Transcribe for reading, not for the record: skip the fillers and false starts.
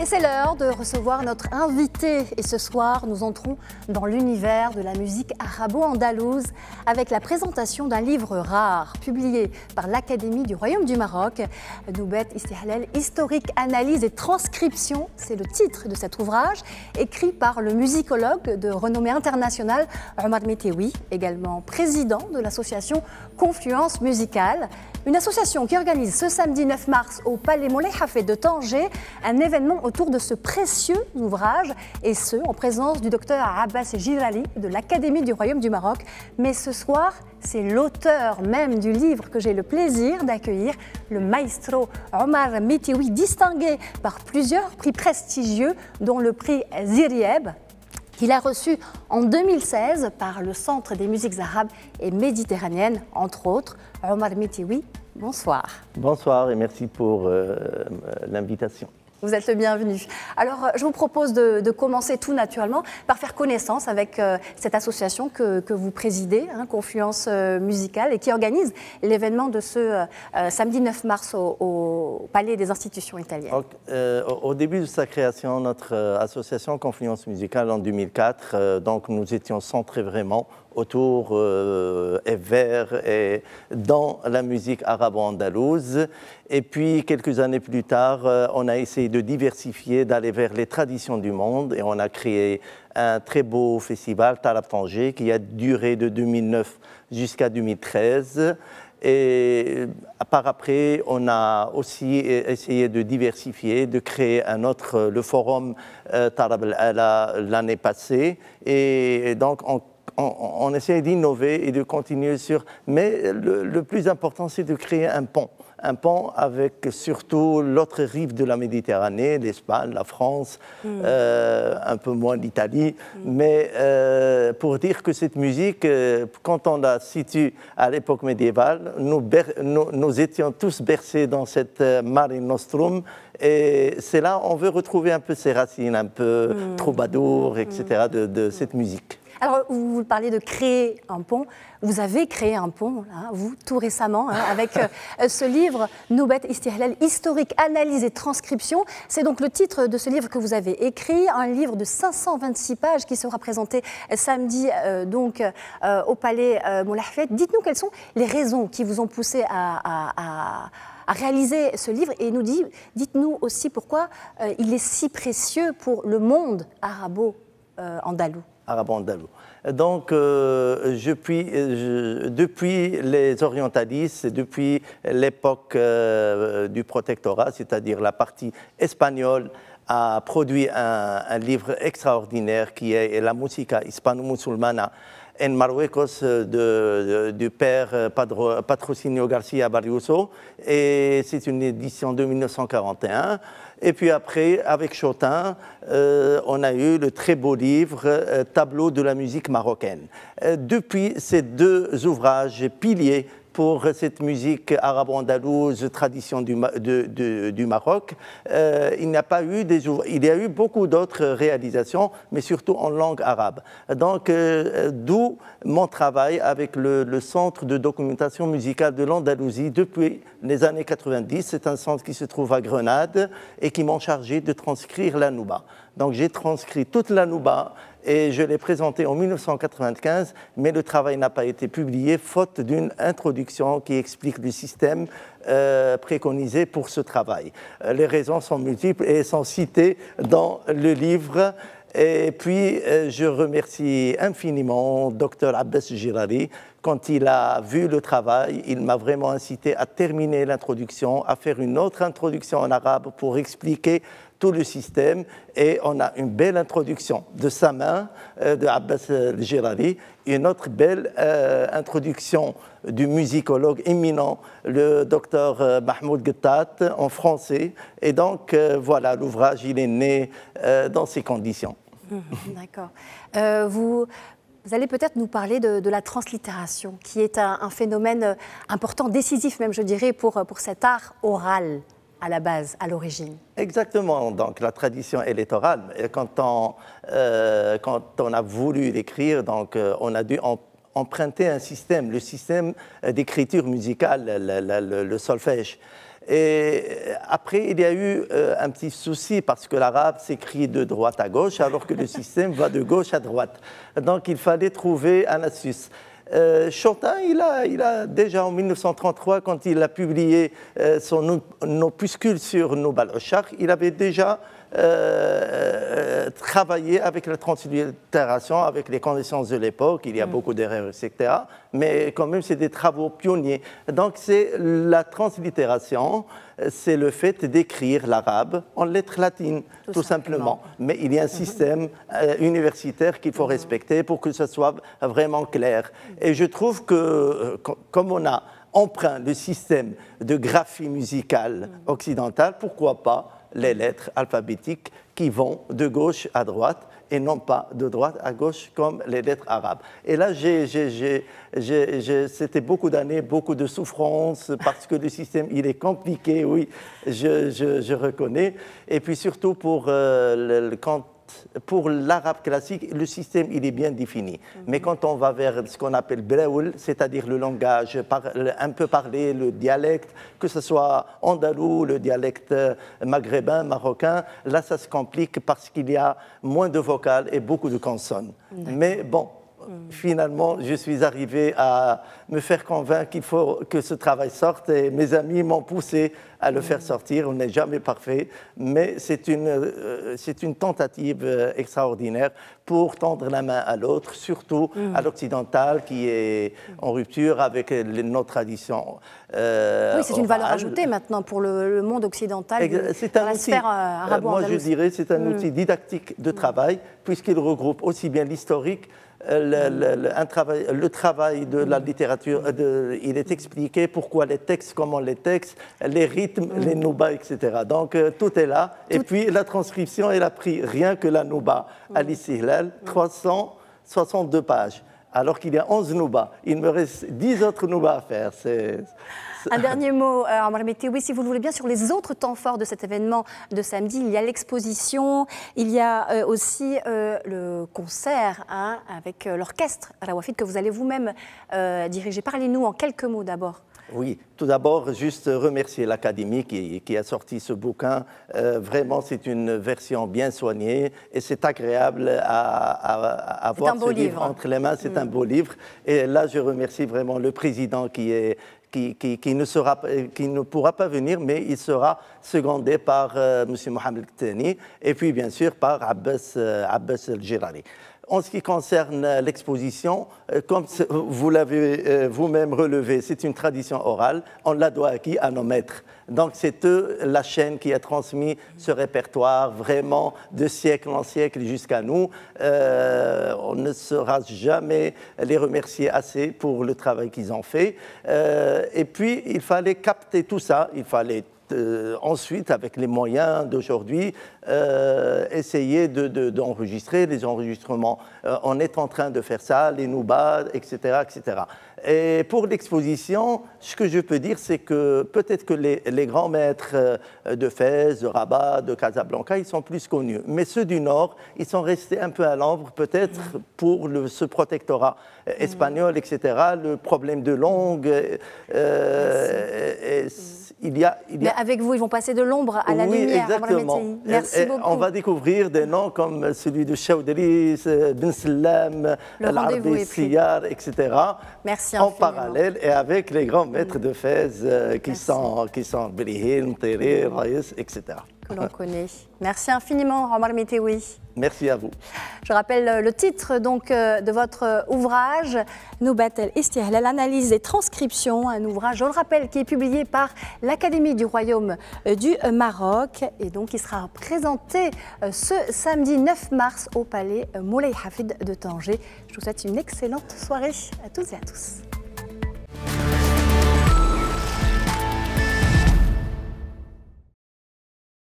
Et c'est l'heure de recevoir notre invité. Et ce soir, nous entrons dans l'univers de la musique arabo-andalouse avec la présentation d'un livre rare publié par l'Académie du Royaume du Maroc. Noubet Istihlel, historique, analyse et transcription, c'est le titre de cet ouvrage, écrit par le musicologue de renommée internationale Omar Metewi, également président de l'association Confluence Musicale. Une association qui organise ce samedi 9 mars au Palais Moulay Hafed de Tanger un événement autour de ce précieux ouvrage, et ce, en présence du docteur Abbas Jirali de l'Académie du Royaume du Maroc. Mais ce soir, c'est l'auteur même du livre que j'ai le plaisir d'accueillir, le maestro Omar Metewi, distingué par plusieurs prix prestigieux, dont le prix Zirieb, qu'il a reçu en 2016 par le Centre des musiques arabes et méditerranéennes, entre autres. Omar Metewi, bonsoir. Bonsoir et merci pour l'invitation. Vous êtes le bienvenu. Alors, je vous propose de commencer tout naturellement par faire connaissance avec cette association que vous présidez, Confluence Musicale, et qui organise l'événement de ce samedi 9 mars au Palais des institutions italiennes. Au début de sa création, notre association Confluence Musicale en 2004, donc nous étions centrés vraiment autour et vers et dans la musique arabo-andalouse. Et puis, quelques années plus tard, on a essayé de diversifier, d'aller vers les traditions du monde, et on a créé un très beau festival, Tarab Tanger, qui a duré de 2009 jusqu'à 2013. Et par après, on a aussi essayé de diversifier, de créer un autre, le forum Tarab al-Ala l'année passée. Et donc, on essaie d'innover et de continuer sur... Mais le plus important, c'est de créer un pont avec surtout l'autre rive de la Méditerranée, l'Espagne, la France, un peu moins l'Italie. Mais pour dire que cette musique, quand on la situe à l'époque médiévale, nous étions tous bercés dans cette Mare Nostrum. Et c'est là on veut retrouver un peu ses racines, un peu troubadour, etc. de cette musique. Alors, vous parlez de créer un pont. Vous avez créé un pont, là, vous, tout récemment, avec ce livre, Noubet Istihlel, historique, analyse et transcription. C'est donc le titre de ce livre que vous avez écrit, un livre de 526 pages qui sera présenté samedi au Palais Moulay Hafed. Dites-nous quelles sont les raisons qui vous ont poussé à réaliser ce livre, et dites-nous aussi pourquoi il est si précieux pour le monde arabo-andalou. Donc, depuis les orientalistes, depuis l'époque du protectorat, c'est-à-dire la partie espagnole, a produit un livre extraordinaire qui est La Musica Hispano-Musulmana en Marruecos du père Patrocinio García Barriuso, et c'est une édition de 1941. Et puis après, avec Chotin, on a eu le très beau livre Tableau de la musique marocaine. Depuis ces deux ouvrages piliers pour cette musique arabo-andalouse, tradition du Maroc, il y a eu beaucoup d'autres réalisations, mais surtout en langue arabe. Donc, d'où mon travail avec le Centre de documentation musicale de l'Andalousie depuis les années 90. C'est un centre qui se trouve à Grenade et qui m'ont chargé de transcrire la nouba. Donc, j'ai transcrit toute la nouba et je l'ai présenté en 1995, mais le travail n'a pas été publié faute d'une introduction qui explique le système préconisé pour ce travail. Les raisons sont multiples et sont citées dans le livre. Et puis, je remercie infiniment Dr Abbas Jirali. Quand il a vu le travail, il m'a vraiment incité à terminer l'introduction, à faire une autre introduction en arabe pour expliquer tout le système, et on a une belle introduction de sa main, de Abbas Jirali, et une autre belle introduction du musicologue éminent, le docteur Mahmoud Ghettat, en français. Et donc, voilà, l'ouvrage, il est né dans ces conditions. D'accord. Vous allez peut-être nous parler de la translittération, qui est un phénomène important, décisif même, je dirais, pour cet art oral à la base, à l'origine. Exactement. Donc la tradition elle est orale. Et quand on a voulu l'écrire, donc on emprunté un système, le système d'écriture musicale, le solfège. Et après, il y a eu un petit souci parce que l'arabe s'écrit de droite à gauche alors que le système va de gauche à droite. Donc il fallait trouver un astuce. Chopin, il a déjà en 1933, quand il a publié son opuscule sur Nobal Oshar, il avait déjà travaillé avec la translittération, avec les connaissances de l'époque. Il y a beaucoup d'erreurs, etc. Mais quand même, c'est des travaux pionniers. Donc, c'est la translittération, c'est le fait d'écrire l'arabe en lettres latines, tout simplement. Mais il y a un système universitaire qu'il faut respecter pour que ce soit vraiment clair. Et je trouve que, comme on a empreint le système de graphie musicale occidentale, pourquoi pas les lettres alphabétiques qui vont de gauche à droite et non pas de droite à gauche comme les lettres arabes. Et là, c'était beaucoup d'années, beaucoup de souffrances parce que le système, il est compliqué, oui, je reconnais. Et puis surtout pour l'arabe classique, le système, il est bien défini. Mais quand on va vers ce qu'on appelle Braoul, c'est-à-dire le langage un peu parlé, le dialecte, que ce soit andalou, le dialecte maghrébin, marocain, là, ça se complique parce qu'il y a moins de vocales et beaucoup de consonnes. Mais bon, finalement, je suis arrivé à me faire convaincre qu'il faut que ce travail sorte et mes amis m'ont poussé à le faire sortir. On n'est jamais parfait, mais c'est une tentative extraordinaire pour tendre la main à l'autre, surtout à l'occidental qui est en rupture avec nos traditions. Oui, c'est une valeur ajoutée maintenant pour le monde occidental, dans la sphère arabo-andalouse. Moi, je dirais que c'est un outil didactique de travail, puisqu'il regroupe aussi bien l'historique, le travail de la littérature, il est expliqué pourquoi les textes, comment les textes, les rythmes, les noubas, etc. Donc tout est là. Et puis la transcription, elle a pris rien que la nouba à l'Istihlal, 362 pages. Alors qu'il y a 11 noubas. Il me reste 10 autres noubas à faire. Un dernier mot, Omar Metteoui, si vous le voulez bien, sur les autres temps forts de cet événement de samedi. Il y a l'exposition, il y a aussi le concert avec l'orchestre Rawafid que vous allez vous-même diriger. Parlez-nous en quelques mots d'abord. Oui, tout d'abord, juste remercier l'Académie qui a sorti ce bouquin. Vraiment, c'est une version bien soignée et c'est agréable à avoir ce livre entre les mains. C'est un beau livre. Et là, je remercie vraiment le président qui ne pourra pas venir, mais il sera secondé par M. Mohamed Tani et puis, bien sûr, par Abbas El-Jirari. En ce qui concerne l'exposition, comme vous l'avez vous-même relevé, c'est une tradition orale, on la doit acquis à nos maîtres. Donc c'est eux, la chaîne qui a transmis ce répertoire vraiment de siècle en siècle jusqu'à nous. On ne saura jamais les remercier assez pour le travail qu'ils ont fait. Et puis il fallait capter tout ça, il fallait ensuite, avec les moyens d'aujourd'hui, essayer d'enregistrer les enregistrements. On est en train de faire ça, les noubas, etc., etc. Et pour l'exposition, ce que je peux dire, c'est que peut-être que les grands maîtres de Fès, de Rabat, de Casablanca, ils sont plus connus. Mais ceux du Nord, ils sont restés un peu à l'ombre, peut-être pour ce protectorat espagnol, etc. Le problème de langue. Mais avec vous, ils vont passer de l'ombre à la lumière. Exactement. Merci beaucoup. On va découvrir des noms comme celui de Chaudhry, Ben Sallam, Al-Ardi Siyar, etc. Merci en parallèle et avec les grands maîtres de Fès qui sont Brihil, Mtiri, Raïs, etc. Que l'on connaît. Merci infiniment, Omar Metteoui. Merci à vous. Je rappelle le titre donc de votre ouvrage, Noubat el-Istihlal, analyse et transcription, un ouvrage, je le rappelle, qui est publié par l'Académie du Royaume du Maroc et donc qui sera présenté ce samedi 9 mars au Palais Moulay Hafid de Tanger. Je vous souhaite une excellente soirée à toutes et à tous.